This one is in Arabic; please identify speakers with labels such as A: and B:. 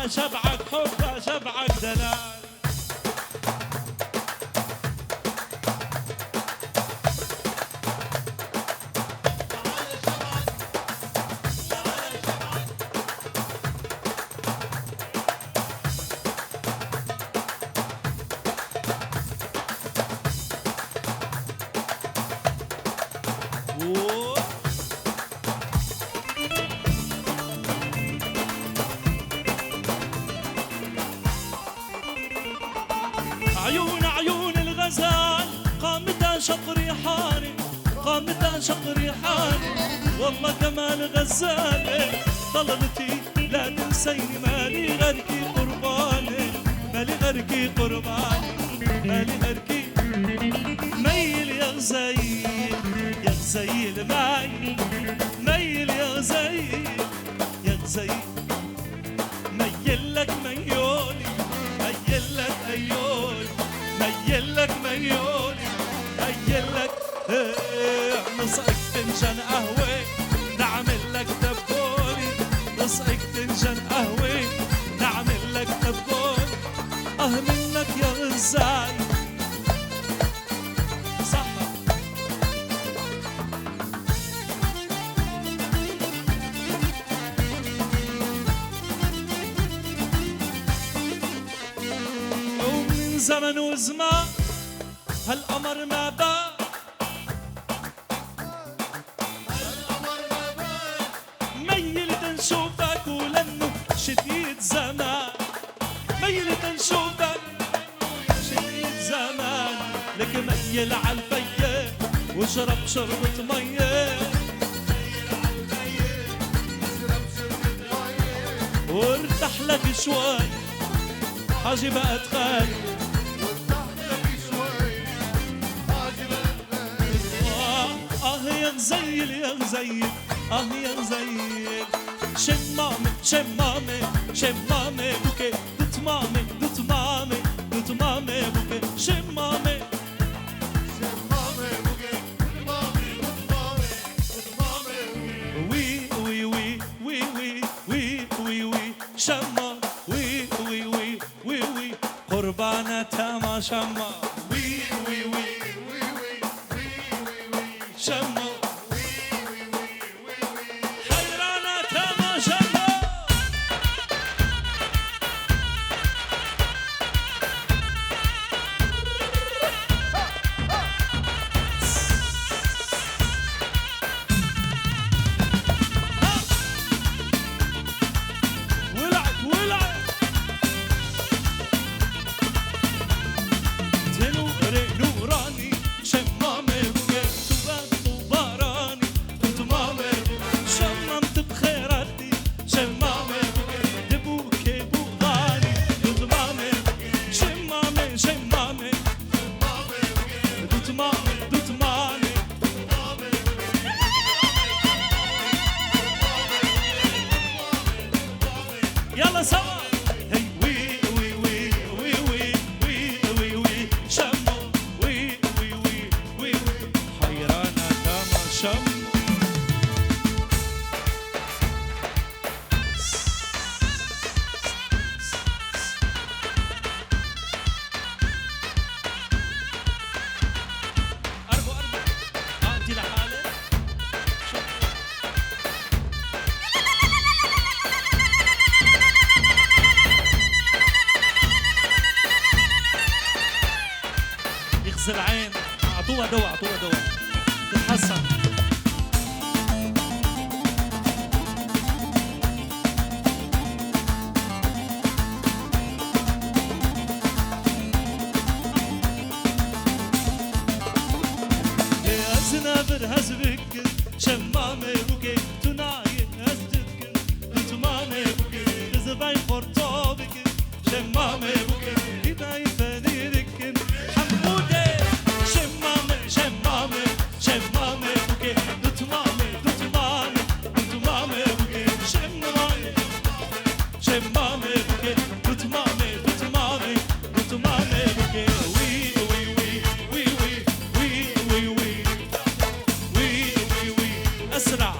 A: شبعك حب شبعك دلال. عيون عيون الغزال قامتها شقري حاري، قامتها شقري حاري، والله جمال غزالة طلبتي لا تنسيني، مالي غيركي قرباني، مالي غيركي قرباني، مالي غيركي. ميل يا غزيل يا غزيل مايل، ميل يا غزيل يا غزيل، ميل لك ميولي، ميل لك أيولي، ميل لك ميولي، ميل لك. نصعك فنجان قهوة نعمل لك دبولي، نصعك فنجان قهوة نعمل لك دبولي. منك يا غزال زمن وزمان هالقمر ما بان، هالقمر ما بان، ميل تنشوفك ولنه شديد زمان، ميل تنشوفك شديد زمان، لك ميل عالفيه واشرب شربة ميه، وارتاح لك شوي حاجي بقى تخايل. يا غزيل يا غزيل يا غزيل، شمامي شمامي شمامي بوكي، دتمامي دتمامي دتمامي بوكي، شمامي شمامي بوكي، دتمامي دتمامي دتمامي، وي وي وي وي وي وي وي وي شما، وي وي وي وي وي قربانة ما شما، وي وي وي وي وي وي وي شما. يلا سوا هي وي وي وي وي وي وي وي وي شمو، وي وي وي وي وي حيرانة كما شمو. أربو أربو أنتي لحالك يغزي العين، اعطوها دواء اعطوها دواء تتحسن. يا زنابر هزبك شمامي بوكي،